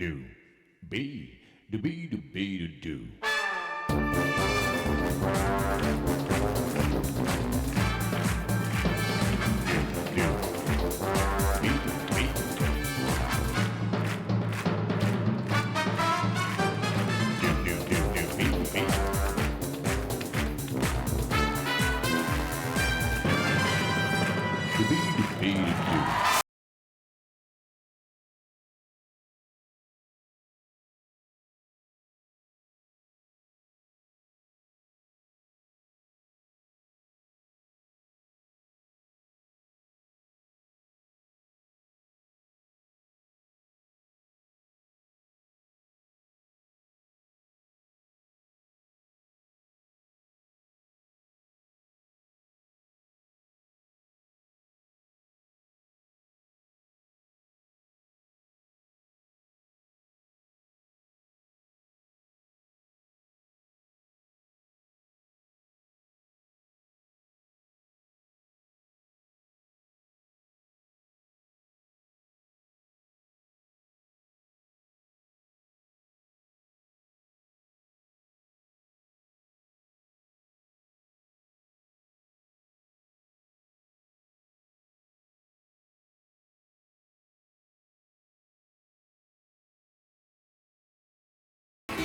do, be, do, be, do, be, do, do.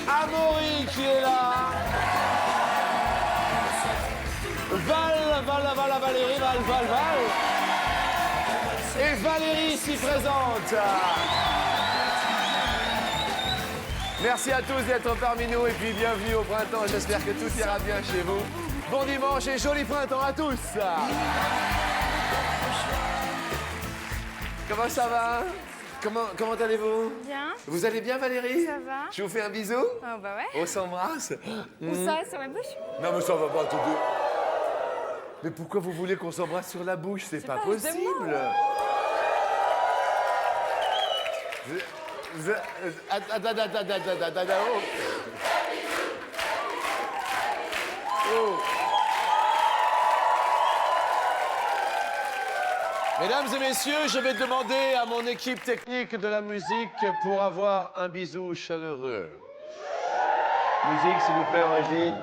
Amaury qui est là. Valérie, Val. Et Valérie ici présente. Merci à tous d'être parmi nous et puis bienvenue au printemps. J'espère que tout ira bien chez vous. Bon dimanche et joli printemps à tous. Comment ça va? Comment allez-vous? Bien. Vous allez bien, Valérie? Ça va. Je vous fais un bisou? Oh bah ouais. On s'embrasse? Où ça, sur la bouche? Non, mais ça va pas tout deux. Mais pourquoi vous voulez qu'on s'embrasse sur la bouche? C'est pas possible. Attends. Oh. Mesdames et messieurs, je vais demander à mon équipe technique de la musique pour avoir un bisou chaleureux. Musique, s'il vous plaît, Régie.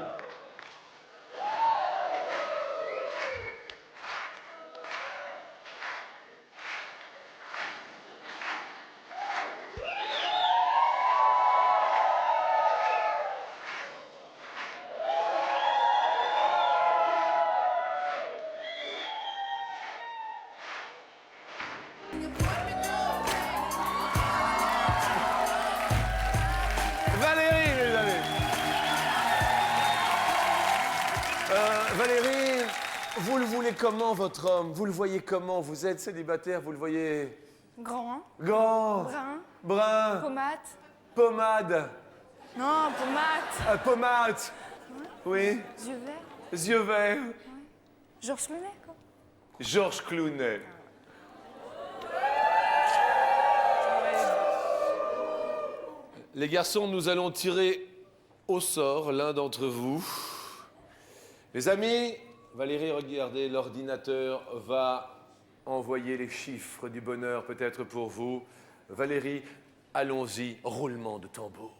Valérie, mes amis. Valérie, vous le voulez comment, votre homme? Vous le voyez comment? Vous êtes célibataire, vous le voyez... Grand. Grand. Brun. Brun. Pommade. Pommade. Non, pommade. Pommade. Oui. Yeux verts. Yeux verts. Georges Clooney, quoi. Georges Clooney. Les garçons, nous allons tirer au sort l'un d'entre vous. Les amis, Valérie, regardez, l'ordinateur va envoyer les chiffres du bonheur peut-être pour vous. Valérie, allons-y, roulement de tambour.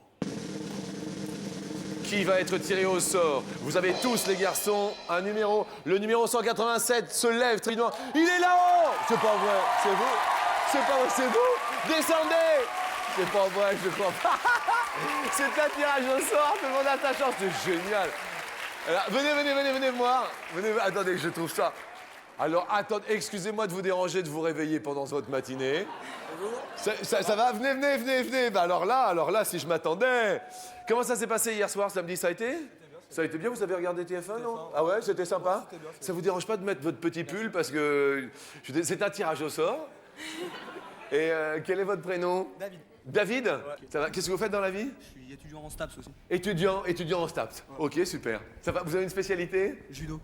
Qui va être tiré au sort? Vous avez tous, les garçons, un numéro. Le numéro 187 se lève trident. Il est là-haut! C'est pas vrai, c'est vous? C'est pas vrai, c'est vous? Descendez! C'est pas vrai, je crois pas. C'est un tirage au sort, tout le monde a ta chance, c'est génial. Alors, venez voir. Venez, attendez, je trouve ça. Alors, attendez, excusez-moi de vous déranger, de vous réveiller pendant votre matinée. Ça va? Venez. Bah, alors là, si je m'attendais. Comment ça s'est passé hier soir, samedi, ça a été? Ça a été bien, vous avez regardé TF1, non? Ah ouais, c'était sympa? Ça vous dérange pas de mettre votre petit pull parce que c'est un tirage au sort? Et quel est votre prénom? David. David? Ouais. Ça va? Qu'est-ce que vous faites dans la vie? Je suis étudiant en STAPS aussi. Étudiant en STAPS. Ouais. Ok, super. Ça va? Vous avez une spécialité? Judo.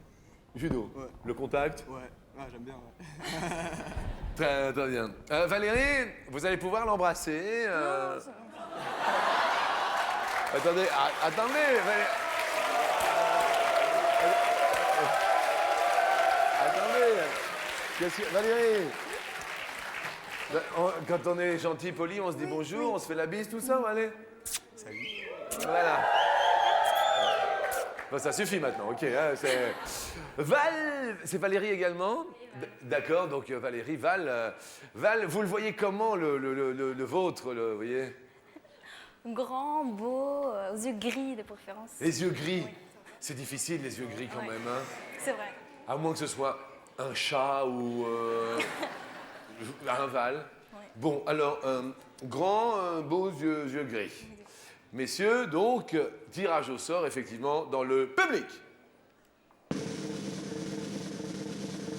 Judo. Ouais. Le contact? Ouais, j'aime bien. Ouais. Très bien. Valérie, vous allez pouvoir l'embrasser. Attendez. Attendez. Valérie. Quand on est gentil, poli, on se dit bonjour, on se fait la bise, tout ça, allez. Salut. Voilà. Bon, ça suffit maintenant, ok. Hein, c'est Valérie également. D'accord, donc Valérie, Val, vous le voyez comment le vôtre, vous voyez? Grand, beau, aux yeux gris de préférence. Les yeux gris. C'est difficile, les yeux gris quand même. Hein. C'est vrai. À moins que ce soit un chat ou un Val. Oui. Bon, alors, grand, beaux yeux gris. Messieurs, donc, tirage au sort, effectivement, dans le public.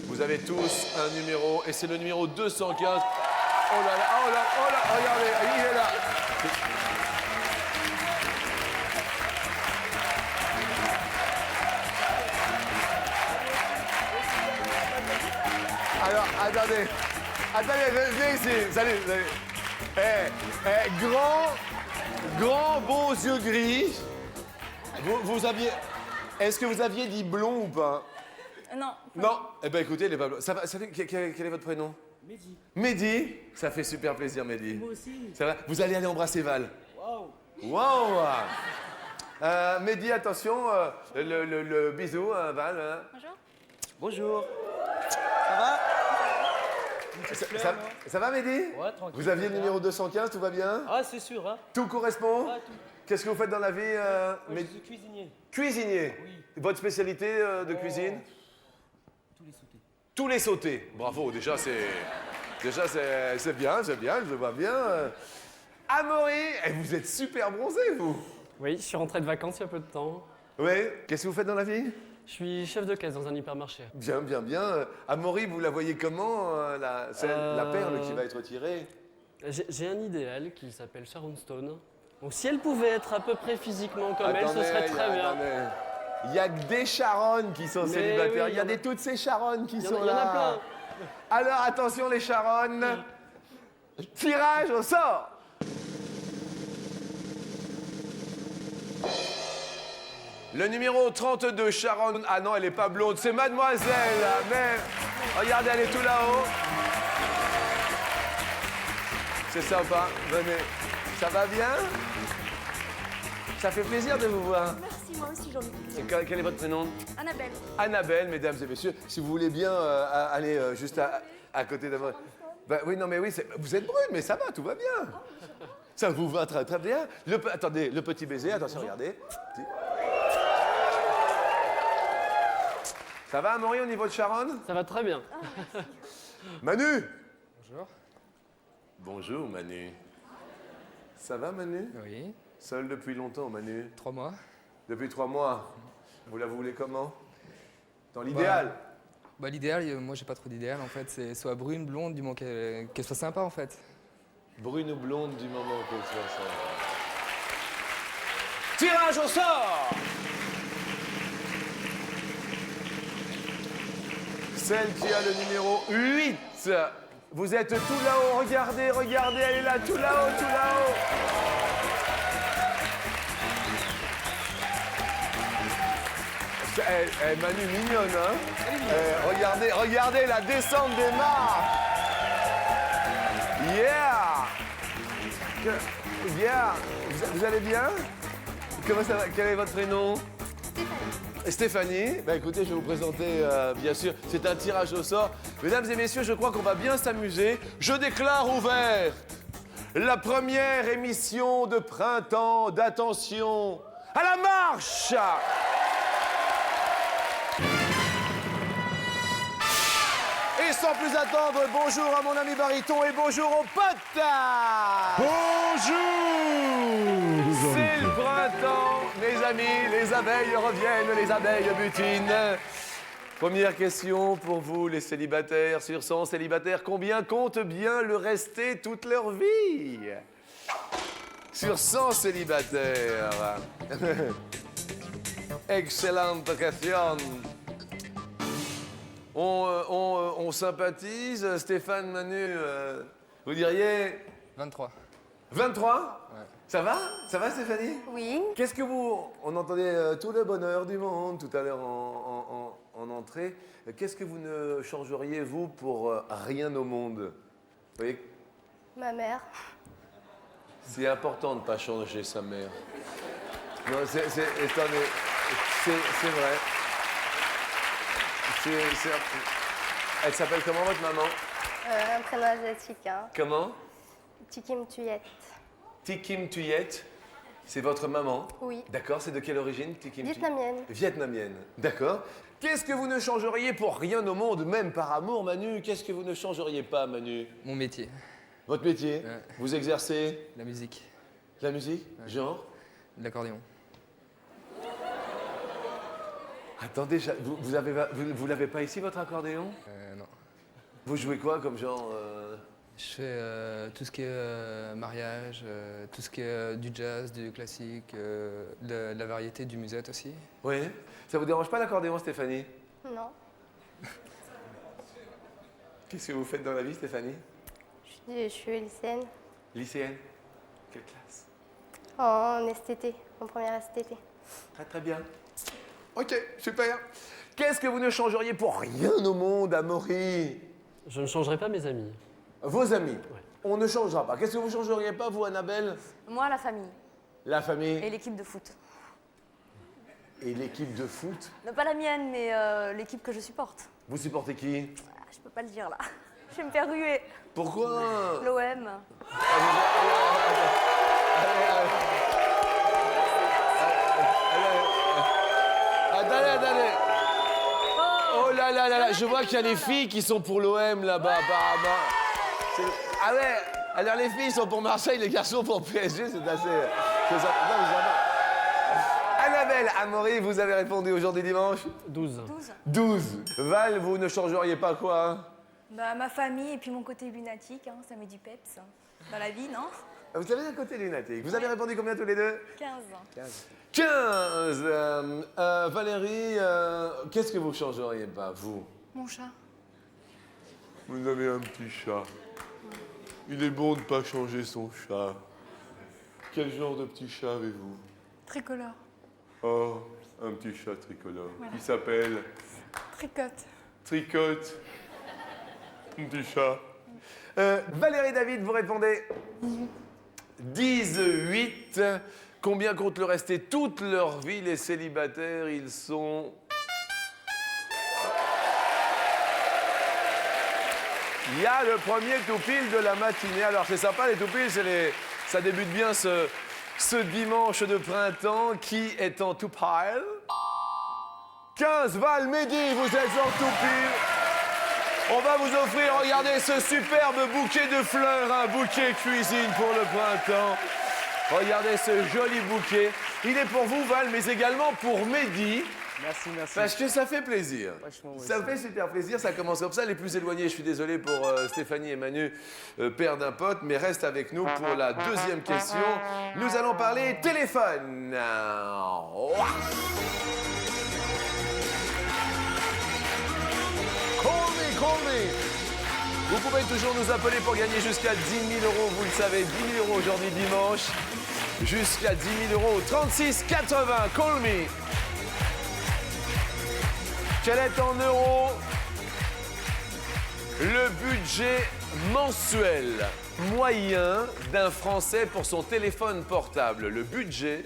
Vous avez tous un numéro, et c'est le numéro 215. Oh là là, oh là, oh là, regardez, il est là. Alors, attendez, venez ici, salut. Grand, beaux yeux gris. Vous aviez, est-ce que vous aviez dit blond ou pas? Non. Non. Eh ben écoutez, il est pas blond. Quel est votre prénom? Mehdi. Mehdi. Ça fait super plaisir, Mehdi. Moi aussi. Ça va? Vous allez aller embrasser Val. Waouh. Wow. Mehdi, attention, le bisou, Val. Hein. Bonjour. Bonjour. Ça va? Ça va, Mehdi? Ouais, tranquille. Vous aviez le numéro 215, tout va bien? Ah, c'est sûr, hein. Tout correspond? Ouais, tout. Qu'est-ce que vous faites dans la vie, Moi, je Mehdi? suis cuisinier. Cuisinier. Oui. Votre spécialité de cuisine? Tous les sautés. Tous les sautés. Bravo, déjà c'est bien, je vois bien. Amaury, vous êtes super bronzé, vous. Oui, je suis rentré de vacances il y a peu de temps. Oui. Qu'est-ce que vous faites dans la vie? Je suis chef de caisse dans un hypermarché. Bien. Amaury, vous la voyez comment c'est la perle qui va être tirée. J'ai un idéal qui s'appelle Sharon Stone. Donc si elle pouvait être à peu près physiquement comme elle, ce serait très bien. Il n'y a que des Sharon qui sont Mais célibataires. oui, il y a toutes ces Sharon qui sont Il y en a là. plein. Alors attention les Sharon. Tirage au sort. Le numéro 32, Sharon. Ah non, elle n'est pas blonde, c'est mademoiselle. Mais regardez, elle est tout là-haut. C'est sympa. Venez. Ça va bien? Ça fait plaisir de vous voir. Merci, moi aussi, Jean-Luc. Quel est votre prénom? Annabelle. Annabelle, mesdames et messieurs, si vous voulez bien aller juste à côté de moi. Bah, oui, non, mais oui, vous êtes brune, mais ça va, tout va bien. Ça vous va très, très bien. Attendez, le petit baiser, attention, regardez. Ça va, Amaury, au niveau de Sharon? Ça va très bien. Manu! Bonjour. Bonjour, Manu. Ça va, Manu? Oui, Seul depuis longtemps, Manu? 3 mois. Depuis 3 mois. Vous la voulez comment? Dans l'idéal? Bah, l'idéal, moi j'ai pas trop d'idéal en fait, c'est soit brune, blonde, du moment qu'elle soit sympa en fait. Brune ou blonde du moment que tu vois ça. Tirage au sort! Celle qui a le numéro 8. Vous êtes tout là-haut, regardez, elle est là, tout là-haut, tout là-haut. Manu mignonne, hein? Regardez la descente des marches. Yeah! Yeah! Vous allez bien? Comment ça va? Quel est votre prénom? Stéphanie. Bah écoutez, je vais vous présenter, bien sûr, c'est un tirage au sort. Mesdames et messieurs, je crois qu'on va bien s'amuser. Je déclare ouverte la première émission de printemps d'Attention à la marche! Et sans plus attendre, bonjour à mon ami Bariton et bonjour aux potes! Bonjour! C'est le printemps, mes amis, les abeilles reviennent, les abeilles butinent. Première question pour vous, les célibataires. Sur 100 célibataires, combien comptent bien le rester toute leur vie? Sur 100 célibataires. Excellente question. On sympathise, Stéphane, Manu, vous diriez 23. 23? Ouais. Ça va? Ça va, Stéphanie? Oui. Qu'est-ce que vous... On entendait tout le bonheur du monde tout à l'heure en entrée. Qu'est-ce que vous ne changeriez, vous, pour rien au monde? Vous voyez, Ma mère. C'est important de ne pas changer sa mère. Non, attendez, c'est vrai. Elle s'appelle comment votre maman? Un prénom asiatique, hein. Comment? Tikim Tuyet. Tikim Tuyet, c'est votre maman? Oui. D'accord, c'est de quelle origine, Tikim Tuyet? Vietnamienne. Vietnamienne, d'accord. Qu'est-ce que vous ne changeriez pour rien au monde, même par amour, Manu? Qu'est-ce que vous ne changeriez pas, Manu? Mon métier, Votre métier? Ouais. Vous exercez la musique, la musique? Genre? l'accordéon. Attendez, vous l'avez pas ici, votre accordéon? Non. Vous jouez quoi comme genre Je fais tout ce qui est mariage, tout ce qui est du jazz, du classique, de la variété, du musette aussi. Oui. Ça vous dérange pas l'accordéon, Stéphanie? Non. Qu'est-ce que vous faites dans la vie, Stéphanie? Je suis lycéenne. Lycéenne? Quelle classe? En STT, en première STT. Très très bien. Ok, super. Qu'est-ce que vous ne changeriez pour rien au monde, Amaury? Je ne changerai pas mes amis. Vos amis? Ouais. On ne changera pas. Qu'est-ce que vous changeriez pas, vous, Annabelle? Moi, la famille La famille et l'équipe de foot. et l'équipe de foot. Non, pas la mienne, mais l'équipe que je supporte. Vous supportez qui? Ah, je peux pas le dire là. Je vais me faire ruer. Pourquoi? L'OM. Attendez. Oh là là là là, je vois qu'il y a des filles qui sont pour l'OM là-bas, apparemment. Ah ouais, alors les filles sont pour Marseille, les garçons pour PSG, c'est assez... Non, Annabelle, Amaury, vous avez répondu aujourd'hui dimanche? 12. 12. Val, vous ne changeriez pas quoi, hein? Bah, ma famille et puis mon côté lunatique, hein, ça met du peps dans la vie, non? Vous avez un côté lunatique. Vous avez répondu combien tous les deux? 15. 15. Valérie, qu'est-ce que vous changeriez pas, vous? Mon chat. Vous avez un petit chat. Il est bon de ne pas changer son chat. Quel genre de petit chat avez-vous? Tricolore. Oh, un petit chat tricolore. Il s'appelle Tricotte. Tricotte. Un petit chat. Valérie David, vous répondez 18. Combien comptent le rester toute leur vie, les célibataires? Ils sont... Il y a le premier toupile de la matinée. Alors c'est sympa les toupiles, ça débute bien ce dimanche de printemps. Qui est en toupile? 15, Val, Mehdi, vous êtes en toupile. On va vous offrir, regardez ce superbe bouquet de fleurs, un bouquet cuisine pour le printemps. Regardez ce joli bouquet. Il est pour vous, Val, mais également pour Mehdi. Merci. Parce que ça fait plaisir. Vachement, ouais, Ça fait super plaisir, ça commence comme ça. Les plus éloignés, je suis désolé pour Stéphanie et Manu, père d'un pote, mais reste avec nous pour la deuxième question. Nous allons parler téléphone. Call me. Vous pouvez toujours nous appeler pour gagner jusqu'à 10 000 €. Vous le savez, 10 000 € aujourd'hui dimanche. Jusqu'à 10 000 €. 36 80. Call me. Quel est en euros le budget mensuel moyen d'un Français pour son téléphone portable? Le budget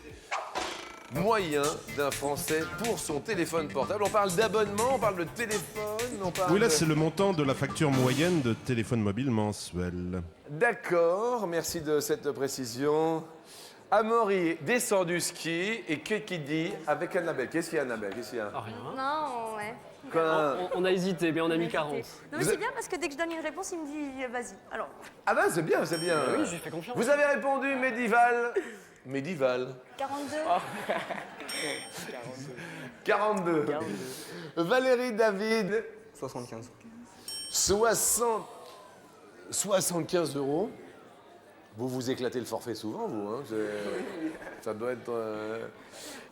moyen d'un Français pour son téléphone portable. On parle d'abonnement, on parle de téléphone, on parle Oui, là, de... c'est le montant de la facture moyenne de téléphone mobile mensuel. D'accord, merci de cette précision. Amaury descend du ski et qui dit avec Annabelle. Qu'est-ce qu'il y a, Annabelle? Qu'est-ce qu'il y a? Ah, rien. Non, ouais. Quoi? On a hésité, mais on a mis 40. Non, mais c'est bien parce que dès que je donne une réponse, il me dit vas-y. Alors, Ah ben c'est bien, c'est bien. Oui, j'ai fait confiance. Vous avez répondu médiéval. Médiéval. 42. 42. Valérie David. 75. 75 €. Vous vous éclatez le forfait souvent, vous, hein? Ça doit être...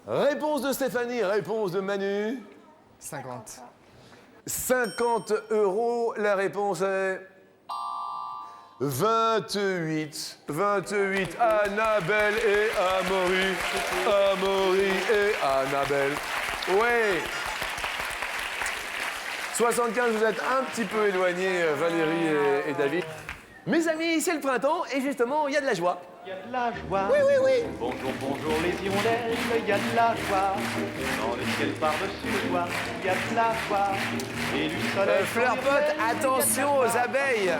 Réponse de Stéphanie, réponse de Manu. 50. 50 €, la réponse est... 28. 28, Annabelle et Amaury. Amaury et Annabelle. Oui. 75, vous êtes un petit peu éloignés, Valérie et David. Mes amis, c'est le printemps et justement, il y a de la joie. Il y a de la joie. Oui, oui, oui. Bonjour, bonjour les hirondelles, il y a de la joie. Dans le ciel par-dessus le toit, il y a de la joie. Et du soleil. Fleur pote, attention aux abeilles.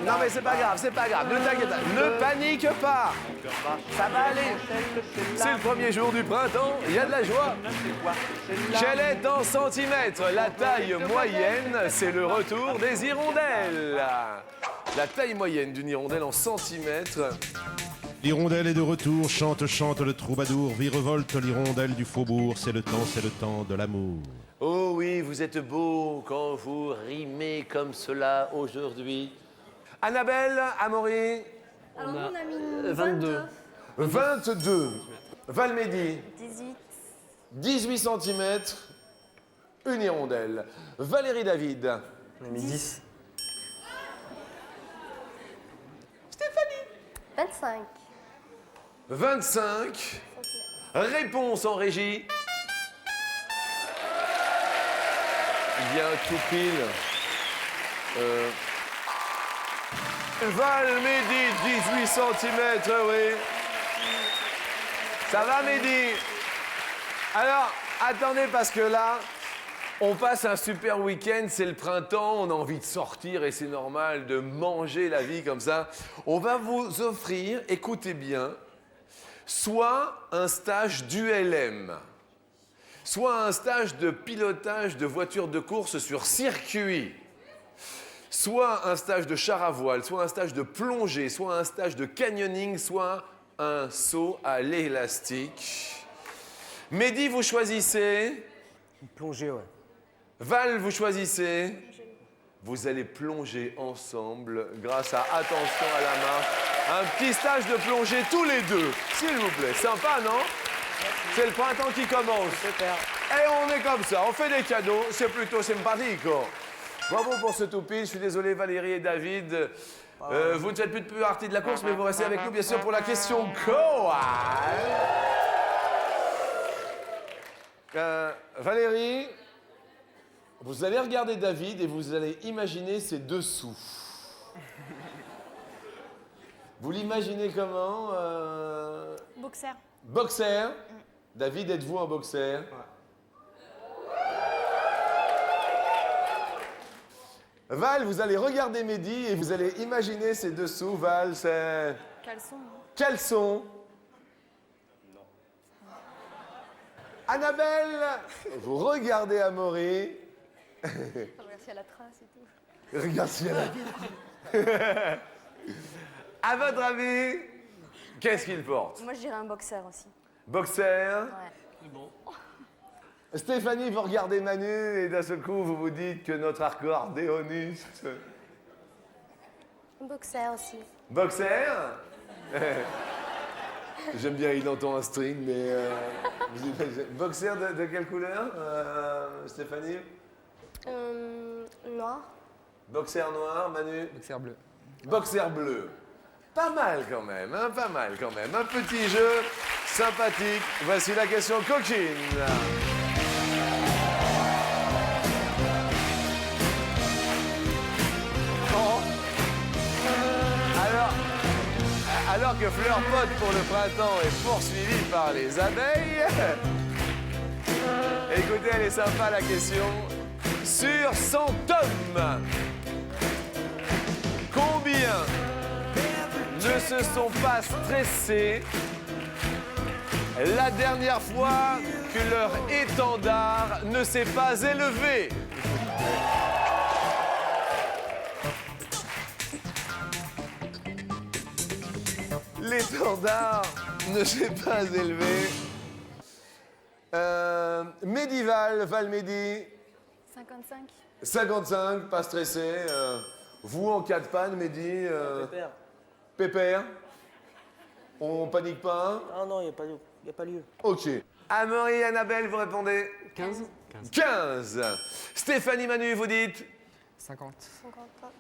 Non mais c'est pas grave, c'est pas grave. Ne t'inquiète pas, ne panique pas. Ça va aller. C'est le premier jour du printemps, il y a de la joie. Quelle est en centimètres la taille moyenne? C'est le retour des hirondelles. La taille moyenne d'une hirondelle en centimètres. L'hirondelle est de retour, chante, chante le troubadour, virevolte l'hirondelle du faubourg, c'est le temps de l'amour. Oh oui, vous êtes beau quand vous rimez comme cela aujourd'hui. Annabelle, Amaury, Alors, On a, on a mis 22. 22. Valmédi, 18. 18 cm, une hirondelle. Valérie David, On a mis 10. 25. 25. Réponse en régie. Bien tout pile. Val Mehdi, 18 cm, oui. Ça va, Mehdi? Alors, attendez, parce que là, on passe un super week-end, c'est le printemps, on a envie de sortir et c'est normal de manger la vie comme ça. On va vous offrir, écoutez bien, soit un stage d'ULM, soit un stage de pilotage de voitures de course sur circuit, soit un stage de char à voile, soit un stage de plongée, soit un stage de canyoning, soit un saut à l'élastique. Mehdi, vous choisissez. Plongée, ouais. Val, vous choisissez. Vous allez plonger ensemble grâce à Attention à la marche. Un petit stage de plongée tous les deux, s'il vous plaît. Sympa, non? C'est le printemps qui commence. Super. Et on est comme ça, on fait des cadeaux, c'est plutôt sympathique. Bravo pour ce toupie, je suis désolé Valérie et David. Vous ne faites plus partie de la course, mais vous restez avec nous bien sûr pour la question Valérie, vous allez regarder David et vous allez imaginer ses dessous. Vous l'imaginez comment Boxer. Boxer. David, êtes-vous un boxer? Val, vous allez regarder Mehdi et vous allez imaginer ses dessous. Val, c'est... Caleçon. Caleçon. Non. Annabelle, vous regardez Amaury. Regarde s'il y a la trace et tout. Regarde si elle a... À votre avis, qu'est-ce qu'il porte? Moi, je dirais un boxer aussi. Boxer. Ouais. Stéphanie, vous regardez Manu et d'un seul coup, vous vous dites que notre accordéoniste... Boxer aussi. Boxer. J'aime bien, il entend un string, mais... Boxer de quelle couleur, Stéphanie? Noir. Boxer noir, Manu? Boxer bleu. Boxer bleu. Pas mal quand même, hein, pas mal quand même. Un petit jeu sympathique. Voici la question coquine. Alors que Fleur Pote pour le printemps est poursuivie par les abeilles, écoutez, elle est sympa la question. Sur 100 tomes, combien ne se sont pas stressés la dernière fois que leur étendard ne s'est pas élevé? L'étendard ne s'est pas élevé. Médival, Valmédi. 55. 55, pas stressé. Vous en cas de panne, Mehdi. Pépère. Pépère. On panique pas. Ah non, il n'y a pas lieu. Ok. Amaury et Annabelle, vous répondez 15. 15. Stéphanie, Manu, vous dites 50.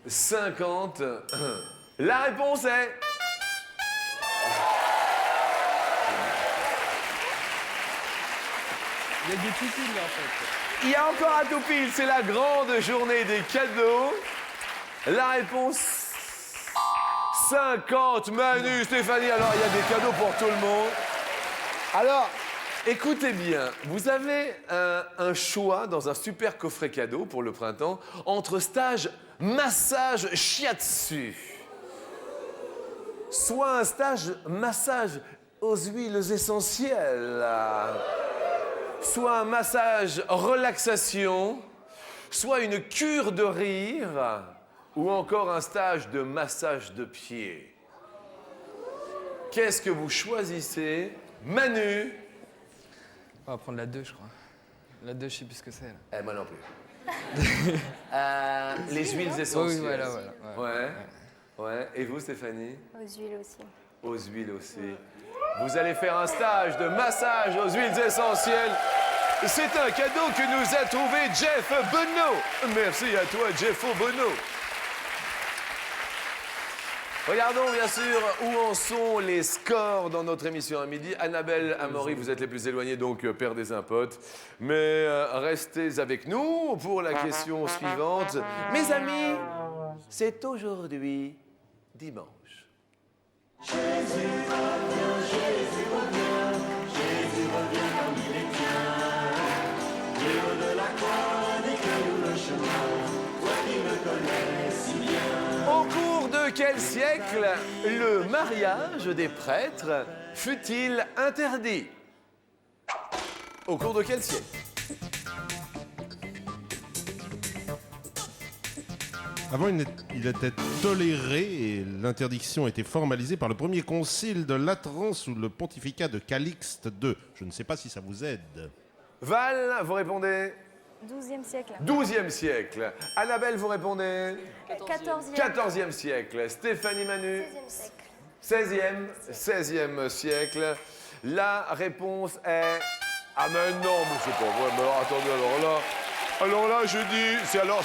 50. La réponse est... Il y a des tout pile, là, en fait. Il y a encore un tout pile, c'est la grande journée des cadeaux. La réponse 50, Manu, Stéphanie. Alors, il y a des cadeaux pour tout le monde. Alors, écoutez bien, vous avez un choix dans un super coffret cadeau pour le printemps entre stage massage shiatsu, soit un stage massage aux huiles essentielles, soit un massage relaxation, soit une cure de rire, ou encore un stage de massage de pied. Qu'est-ce que vous choisissez, Manu? On va prendre la 2, je crois. La 2, je sais plus ce que c'est. Là. Moi non plus. Les huiles essentielles. Oui, voilà. Ouais. Et vous, Stéphanie? Aux huiles aussi. Aux huiles aussi. Vous allez faire un stage de massage aux huiles essentielles. C'est un cadeau que nous a trouvé Jeff Benoît. Merci à toi, Jeff Benoît. Regardons bien sûr où en sont les scores dans notre émission à midi. Annabelle, Amaury, vous êtes les plus éloignés, donc perdez un pote. Mais restez avec nous pour la question suivante. Mes amis, c'est aujourd'hui dimanche. Au cours de quel siècle le mariage des prêtres fut-il interdit? Au cours de quel siècle? Avant, il était toléré et l'interdiction était formalisée par le premier concile de Latran sous le pontificat de Calixte II. Je ne sais pas si ça vous aide. Val, vous répondez 12e siècle. 12e siècle. Annabelle, vous répondez 14e. 14e siècle. Stéphanie, Manu 16e siècle. 16e siècle. La réponse est... Ah mais non, mais c'est pas vrai. Mais alors, attendez, alors là, je dis...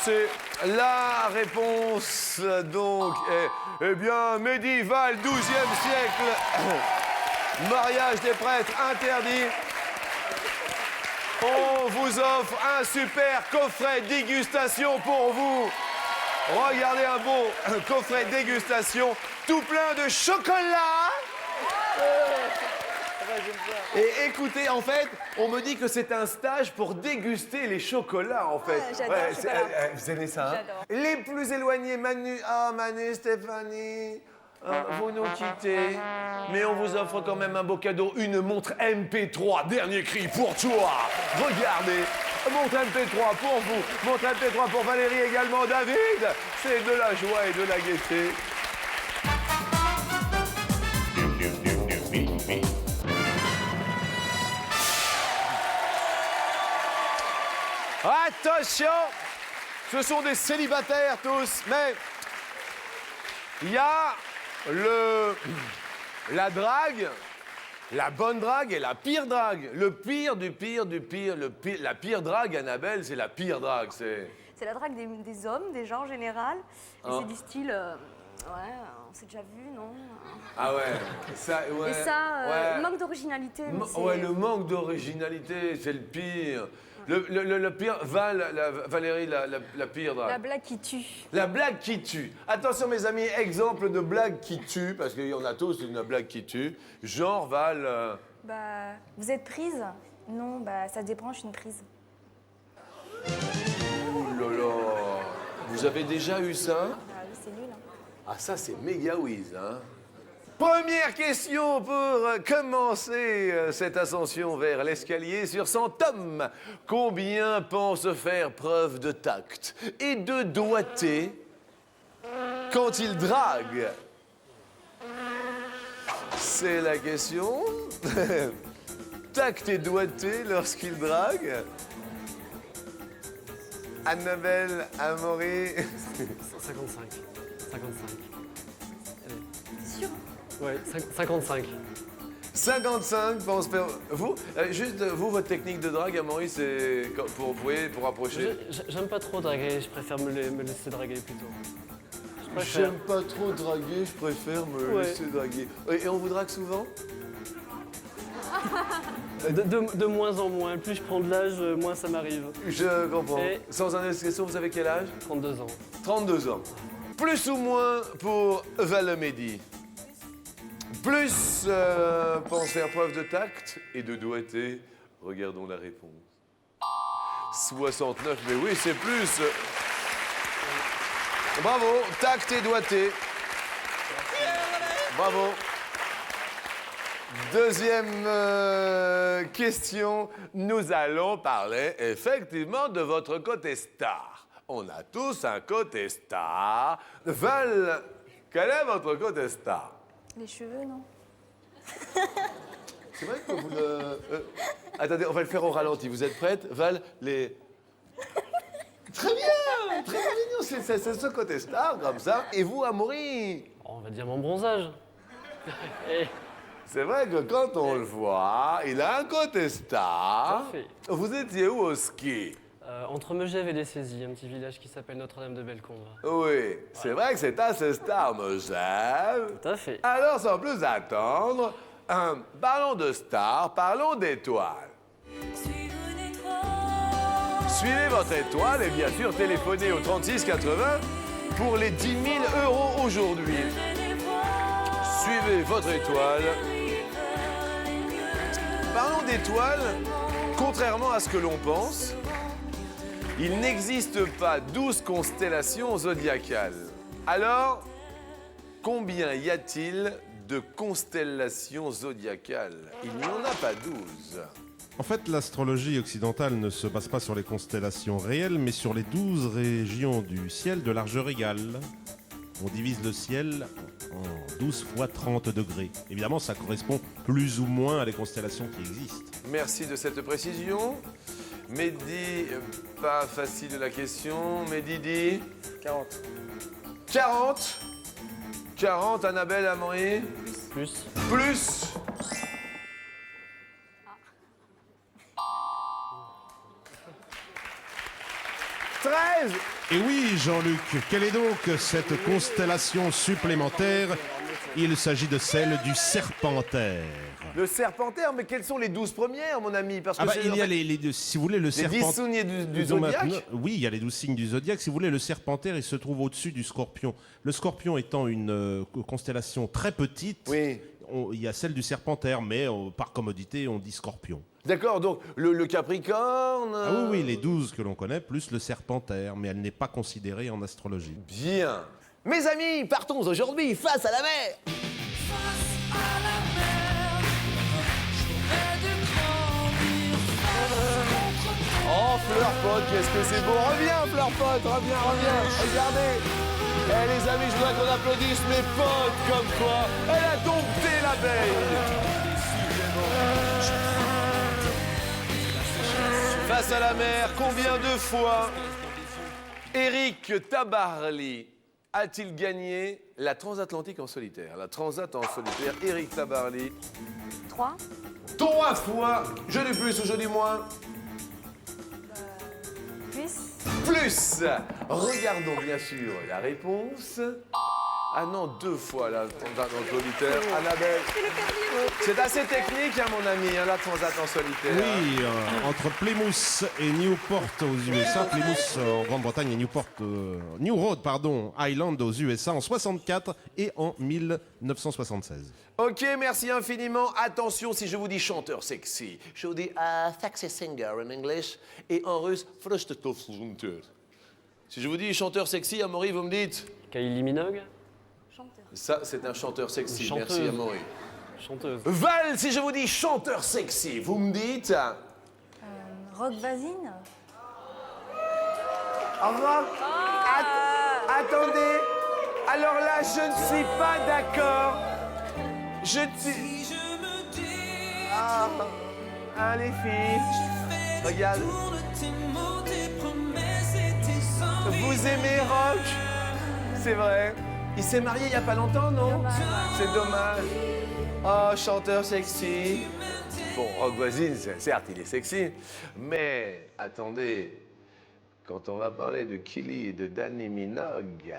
c'est... La réponse, donc, est... Eh bien, médiéval, 12e siècle. Mariage des prêtres interdit. On vous offre un super coffret dégustation pour vous. Regardez un beau coffret dégustation tout plein de chocolat. Et écoutez, en fait, on me dit que c'est un stage pour déguster les chocolats, en fait. J'adore le chocolat. Vous aimez ça, hein? J'adore. Les plus éloignés, Manu, Manu, Stéphanie, vous nous quittez. Mais on vous offre quand même un beau cadeau, une montre MP3, dernier cri pour toi. Regardez, montre MP3 pour vous, montre MP3 pour Valérie également, David. C'est de la joie et de la gaieté. Attention, ce sont des célibataires tous, mais il y a la drague, la bonne drague et la pire drague. Le pire du pire du pire, la pire drague, Annabelle, c'est la pire drague. C'est la drague des hommes, des gens en général. Et c'est du style... ouais, on s'est déjà vu, non? Ah ouais, ça, ouais. Et ça, ouais. le manque d'originalité. Ouais, le manque d'originalité, c'est le pire. Le pire, Valérie, la pire drague. La blague qui tue. La blague qui tue. Attention, mes amis, exemple de blague qui tue, parce qu'il y en a tous une blague qui tue. Genre, Val... Bah, vous êtes prise? Non, bah, ça débranche une prise. Ouh là là. Vous avez déjà eu ça? Bah oui, c'est nul. Hein. Ah, ça, c'est méga whiz, hein? Première question pour commencer cette ascension vers l'escalier sur 100 tomes. Combien pensent faire preuve de tact et de doigté quand ils draguent? C'est la question. Tact et doigté lorsqu'ils draguent. Annabelle, Amaury. 55. 55. Sûr? Ouais, 55. 55 pense faire... Vous, juste, vous, votre technique de drague, Amaury, c'est pour, vous voyez, pour approcher? J'aime pas trop draguer, je préfère me laisser draguer plutôt. Je préfère. J'aime pas trop draguer, je préfère me laisser draguer. Et on vous drague souvent? De moins en moins. Plus je prends de l'âge, moins ça m'arrive. Je comprends. Et- Sans indiscrétion, vous avez quel âge? 32 ans. 32 ans. Plus ou moins pour Valémedi? Plus pense faire preuve de tact et de doigté. Regardons la réponse. 69, mais oui, c'est plus. Bravo, tact et doigté. Bravo. Deuxième question, nous allons parler effectivement de votre côté star. On a tous un côté star. Val, quel est votre côté star? Les cheveux, non? C'est vrai que vous le... attendez, on va le faire au ralenti. Vous êtes prête? Val, les... Très bien, très mignon. C'est ce côté star, comme ça. Et vous, Amaury? On va dire mon bronzage. Et C'est vrai que quand on le voit, il a un côté star. Tout à fait. Vous étiez où au ski? entre Megève et les Saisies, un petit village qui s'appelle Notre-Dame-de-Bellecombe. Oui, c'est vrai que c'est assez star, Megève. Tout à fait. Alors, sans plus attendre, parlons de stars, parlons d'étoiles. Suivez votre étoile et bien sûr téléphonez au 3680 pour les 10 000 € aujourd'hui. Suivez votre étoile. Parlons d'étoiles, contrairement à ce que l'on pense, il n'existe pas 12 constellations zodiacales. Alors, combien y a-t-il de constellations zodiacales? Il n'y en a pas 12. En fait, l'astrologie occidentale ne se base pas sur les constellations réelles, mais sur les 12 régions du ciel de largeur égale. On divise le ciel en 12 fois 30 degrés. Évidemment, ça correspond plus ou moins à les constellations qui existent. Merci de cette précision. Mehdi, pas facile la question. Mehdi dit 40. 40. 40, Annabelle, Amaury. Plus. Plus. « 13 !» Et oui, Jean-Luc, quelle est donc cette constellation supplémentaire? Il s'agit de celle du Serpentaire. Le Serpentaire, mais quelles sont les 12 premières, mon ami? Parce que Il y a si vous voulez, le les 10 Serpentaire... signes du zodiaque. Oui, il y a les 12 signes du zodiaque. Si vous voulez, le Serpentaire, il se trouve au-dessus du Scorpion. Le Scorpion étant une constellation très petite, Oui. il y a celle du Serpentaire, mais par commodité, on dit Scorpion. D'accord, donc le Capricorne... Ah oui, les 12 que l'on connaît, plus le Serpentaire, mais elle n'est pas considérée en astrologie. Bien. Mes amis, partons aujourd'hui face à la mer. Oh, Fleurpote, qu'est-ce que c'est beau. Reviens, Fleurpote, reviens. Regardez. Eh, les amis, je voudrais qu'on applaudisse mes potes comme quoi. Elle a dompté l'abeille. Face à la mer, combien de fois Éric Tabarly a-t-il gagné la transatlantique en solitaire? La transat en solitaire, Éric Tabarly. 3. 3 fois. Je dis plus ou je dis moins? Plus. Regardons bien sûr la réponse. Ah non, 2 fois la transat en solitaire. Annabelle. C'est assez technique, hein, mon ami, hein, la transat en solitaire. Oui, entre Plymouth et Newport aux USA, Plymouth en Grande-Bretagne et New Road, Island aux USA en 64 et en 1976. Ok, merci infiniment. Attention, si je vous dis chanteur sexy, je vous dis sexy singer en English et en russe, Fröstetofsunter. Si je vous dis chanteur sexy, Amaury, vous me dites? Kylie Minogue. Chanteur. Ça, c'est un chanteur sexy. Chanteuse. Merci, Amaury. Chanteuse. Val, si je vous dis chanteur sexy, vous me dites? Rock Vasine. Au revoir. Attendez. Alors là, je ne suis pas d'accord. Les filles. Regarde. Vous aimez rock? C'est vrai. Il s'est marié il n'y a pas longtemps, non? C'est dommage. Oh, chanteur sexy. Bon, Rock Voisine, certes, il est sexy. Mais, attendez, quand on va parler de Kylie et de Danny Minogue...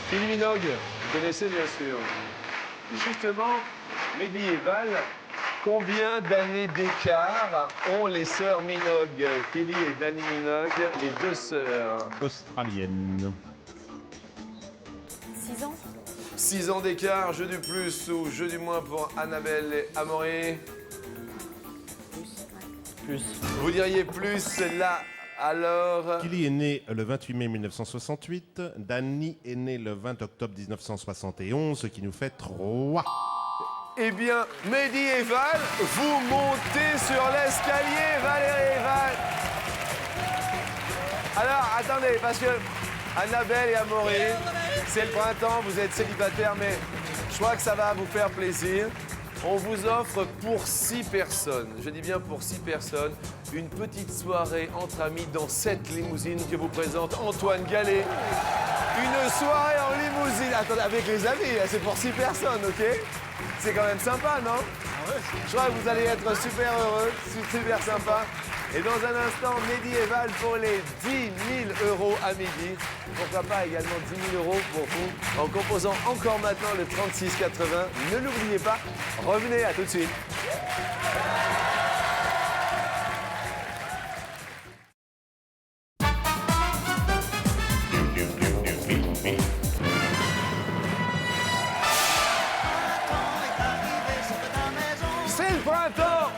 Kylie Minogue, vous connaissez bien sûr. Justement, Mehdi et Val Combien d'années d'écart ont les sœurs Minogue, Kelly et Dani Minogue, les deux sœurs? Australienne. 6 ans. 6 ans d'écart, jeu du plus ou jeu du moins pour Annabelle et Amaury? Plus. Vous diriez plus là, alors? Kelly est né le 28 mai 1968. Dani est né le 20 octobre 1971, ce qui nous fait 3. Eh bien, Mehdi et Val, vous montez sur l'escalier, Valérie et Val. Alors, attendez, parce que Annabelle et Amaury, c'est le printemps, vous êtes célibataires, mais je crois que ça va vous faire plaisir. On vous offre pour 6 personnes, je dis bien pour 6 personnes, une petite soirée entre amis dans cette limousine que vous présente Antoine Gallet. Une soirée en limousine, attendez, avec les amis, c'est pour 6 personnes, ok? C'est quand même sympa, non? Je crois que vous allez être super heureux, super sympa. Et dans un instant, Mehdi et Val pour les 10 000 € à midi. Pourquoi pas également 10 000 € pour vous en composant encore maintenant le 3680. Ne l'oubliez pas, revenez, à tout de suite. C'est le printemps!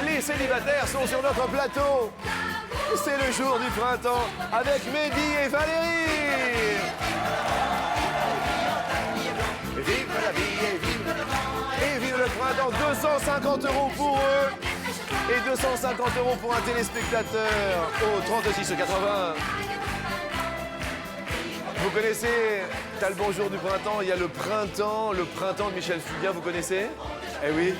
Les célibataires sont sur notre plateau. C'est le jour du printemps avec Mehdi et Valérie. Vive la vie et vive le printemps. 250 € pour eux et 250 € pour un téléspectateur au 3680. Vous connaissez, t'as le bonjour du printemps, il y a le printemps de Michel Fugain, vous connaissez? Eh oui.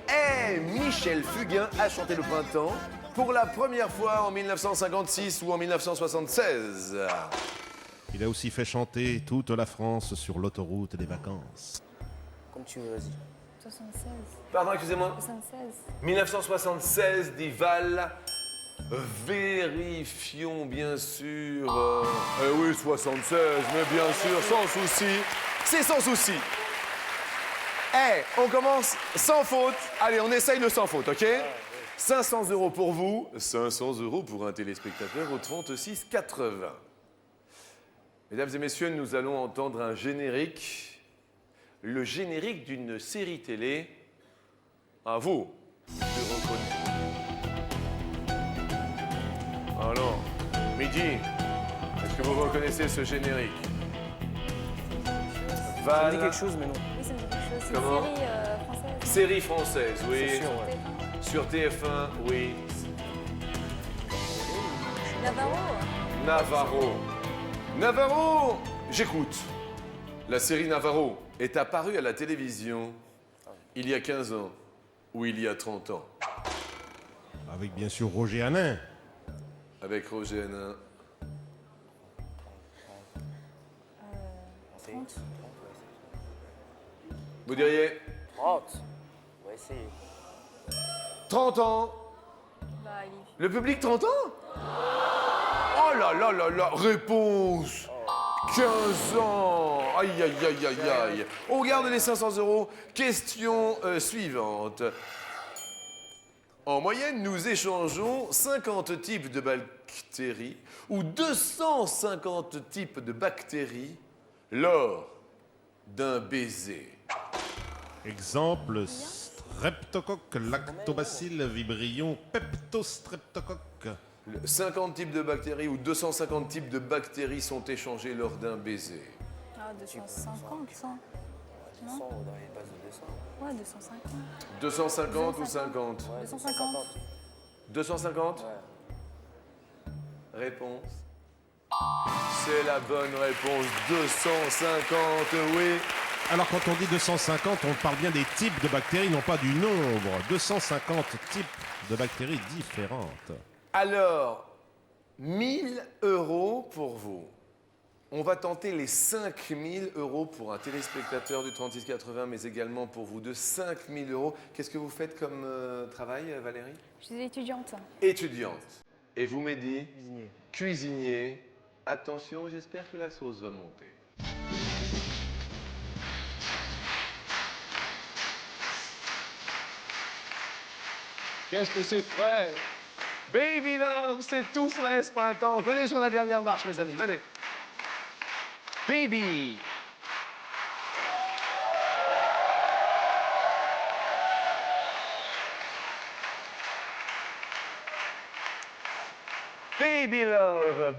Eh, Michel Fugain a chanté le printemps pour la première fois en 1956 ou en 1976. Il a aussi fait chanter toute la France sur l'autoroute des vacances. Comme tu veux, vas-y. 76. Pardon, excusez-moi. 76. 1976, dit Val. Vérifions bien sûr. Eh oui, 76, mais bien sûr, sans souci. C'est sans souci. Eh, on commence sans faute. Allez, on essaye le sans faute, ok? 500 € pour vous, 500 € pour un téléspectateur au 3680. Mesdames et messieurs, nous allons entendre un générique. Le générique d'une série télé. À vous de reconnaître. Alors, Mehdi, est-ce que vous reconnaissez ce générique? Ça me dit quelque chose, mais non. Oui, ça me dit quelque chose. C'est Comment? une série française. Série française, oui. C'est sûr, ouais. Sur TF1, oui. Navarro. Navarro, j'écoute. La série Navarro est apparue à la télévision il y a 15 ans ou il y a 30 ans. Avec bien sûr Roger Hanin. Avec Roger Hanin. 30. Vous diriez 30. On va essayer. 30 ans. Bah, il est... Le public 30 ans? Oh là là là là, réponse 15 ans. Aïe aïe aïe aïe aïe. On garde les 500 €. Question suivante. En moyenne, nous échangeons 50 types de bactéries ou 250 types de bactéries lors d'un baiser. Exemple, streptocoque, lactobacille, vibrion, peptostreptocoque. 50 types de bactéries ou 250 types de bactéries sont échangés lors d'un baiser. Ah, 250, ça. 200 dans les bases de 200. Ouais, 250. 250 ou 50? Ouais, 250. 250? Ouais. Réponse. C'est la bonne réponse. 250, oui. Alors quand on dit 250, on parle bien des types de bactéries, non pas du nombre. 250 types de bactéries différentes. Alors, 1000 € pour vous. On va tenter les 5000 € pour un téléspectateur du 3680, mais également pour vous de 5000 €. Qu'est-ce que vous faites comme travail, Valérie? Je suis étudiante. Étudiante. Et vous, Mehdi? Cuisinier. Cuisinier. Attention, j'espère que la sauce va monter. Qu'est-ce que c'est frais? Baby Love, c'est tout frais ce printemps. Venez sur la dernière marche, mes amis, venez. Baby.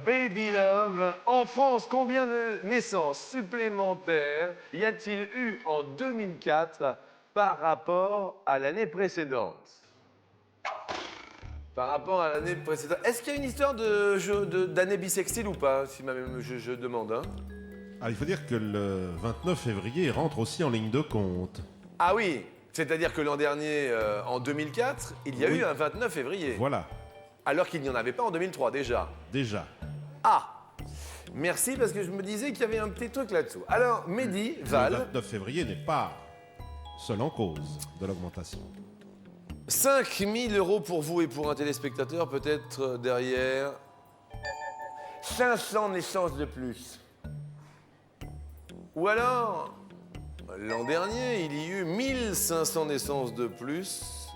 Baby Love. En France, combien de naissances supplémentaires y a-t-il eu en 2004 par rapport à l'année précédente? Par rapport à l'année précédente. Est-ce qu'il y a une histoire d'année bissextile ou pas, si je demande, hein? Ah, il faut dire que le 29 février rentre aussi en ligne de compte. Ah oui, c'est-à-dire que l'an dernier, en 2004, il y a Oui. eu un 29 février. Voilà, Alors qu'il n'y en avait pas en 2003 déjà. déjà. Ah! Merci, parce que je me disais qu'il y avait un petit truc là-dessous. Alors, Mehdi, Le Val, 29 février n'est pas seul en cause de l'augmentation. 5 000 € pour vous et pour un téléspectateur, peut-être derrière 500 naissances de plus. Ou alors, l'an dernier, il y a eu 1500 naissances de plus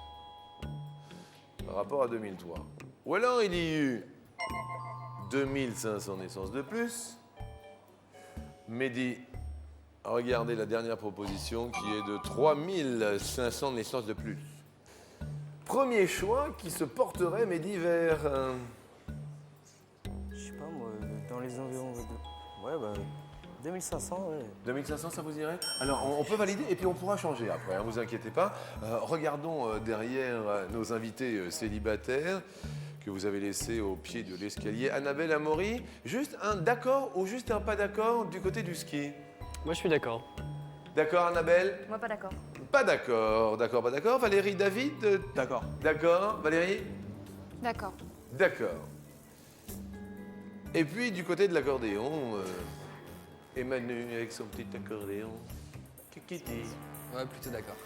par rapport à 2003. Ou alors, il y a eu 2500 naissances de plus. Mehdi, regardez la dernière proposition qui est de 3500 naissances de plus. Premier choix qui se porterait, Mehdi, vers... Je sais pas, moi, dans les environs de... Ouais, bah, 2500, ouais. 2500, ça vous irait? Alors, on peut valider et puis on pourra changer après, ne vous inquiétez pas. Regardons derrière nos invités célibataires que vous avez laissés au pied de l'escalier. Annabelle, Amaury, juste un d'accord ou juste un pas d'accord du côté du ski? Moi, je suis d'accord. D'accord, Annabelle? Moi, pas d'accord. Pas d'accord, d'accord, pas d'accord. Valérie, David? D'accord. D'accord. Valérie? D'accord. D'accord. Et puis, du côté de l'accordéon, Emmanuel avec son petit accordéon. Qu'est-ce qu'il dit? Ouais, plutôt d'accord.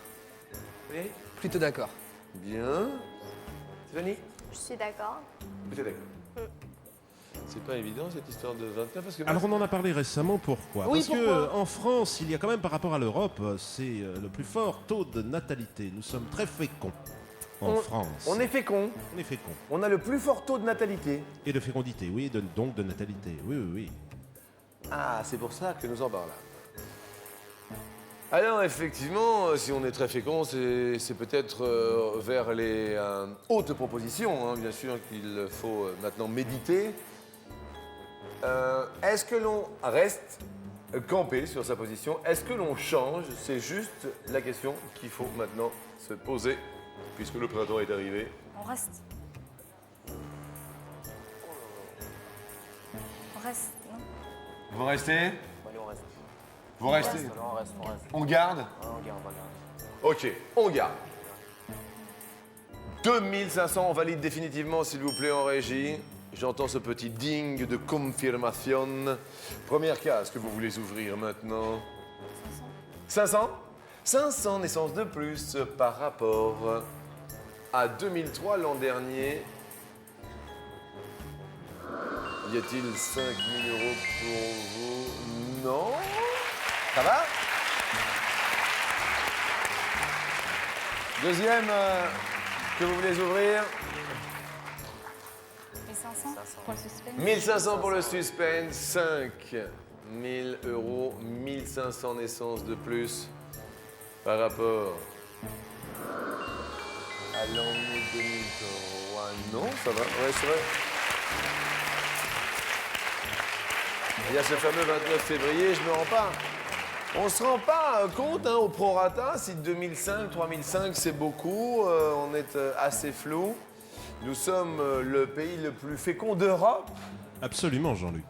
Oui? Plutôt d'accord. Bien. Stéphanie? Je suis d'accord. Plutôt d'accord. C'est pas évident cette histoire de 29 parce que... Alors on en a parlé récemment, pourquoi? Oui, Parce pourquoi que en France, il y a quand même par rapport à l'Europe, c'est le plus fort taux de natalité. Nous sommes très féconds en France. On est fécond. On est féconds. On a le plus fort taux de natalité. Et de fécondité, oui, donc de natalité. Oui, oui, oui. Ah, c'est pour ça que nous en parlons. Alors effectivement, si on est très fécond, c'est peut-être vers les hautes propositions, hein, bien sûr, qu'il faut maintenant méditer. Est-ce que l'on reste campé sur sa position? Est-ce que l'on change? C'est juste la question qu'il faut maintenant se poser, puisque le printemps est arrivé. On reste. On reste, non? Vous restez? Allez, on reste. Vous restez? Non, on reste, on reste. On garde? Ah, on garde, on va garder. Ok, on garde. 2500, on valide définitivement, s'il vous plaît, en régie. J'entends ce petit ding de confirmation. Première case que vous voulez ouvrir maintenant. 500. 500 naissances de plus par rapport à 2003 l'an dernier. Y a-t-il 5 000 € pour vous? Non. Ça va? Deuxième que vous voulez ouvrir. Et 500 pour le suspense. 1500 pour le suspense, 5 000 €, 1500 naissances de plus par rapport à l'année 2003. Non, ça va, ouais, c'est vrai. Il y a ce fameux 29 février, je me rends pas. On se rend pas compte au prorata si 2005, 3005 c'est beaucoup, on est assez flou. Nous sommes le pays le plus fécond d'Europe. Absolument, Jean-Luc.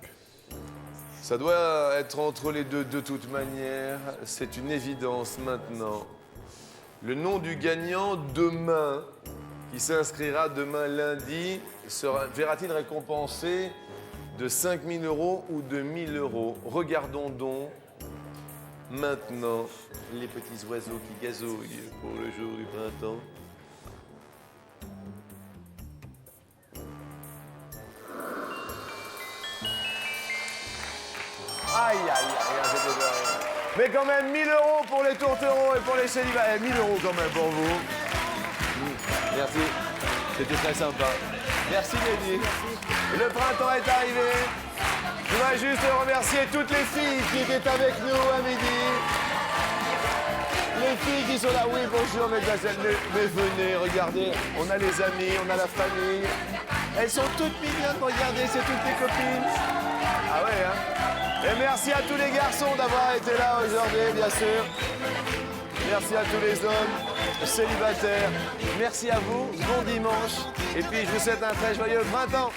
Ça doit être entre les deux de toute manière, c'est une évidence maintenant. Le nom du gagnant demain, qui s'inscrira demain lundi, verra-t-il récompensé de 5 000 € ou de 1 000 €? Regardons donc maintenant les petits oiseaux qui gazouillent pour le jour du printemps. Aïe, aïe, aïe, c'était dingue. Mais quand même, 1 000 € pour les tourtereaux et pour les célibataires. 1 000 € quand même pour vous. Merci. C'était très sympa. Merci Mehdi. Le printemps est arrivé. Je voudrais juste remercier toutes les filles qui étaient avec nous à midi. Les filles qui sont là, oui bonjour mesdemoiselles, mais venez, regardez, on a les amis, on a la famille. Elles sont toutes mignonnes, regardez, c'est toutes les copines. Ah ouais, hein. Et merci à tous les garçons d'avoir été là aujourd'hui, bien sûr. Merci à tous les hommes célibataires. Merci à vous, bon dimanche. Et puis je vous souhaite un très joyeux printemps.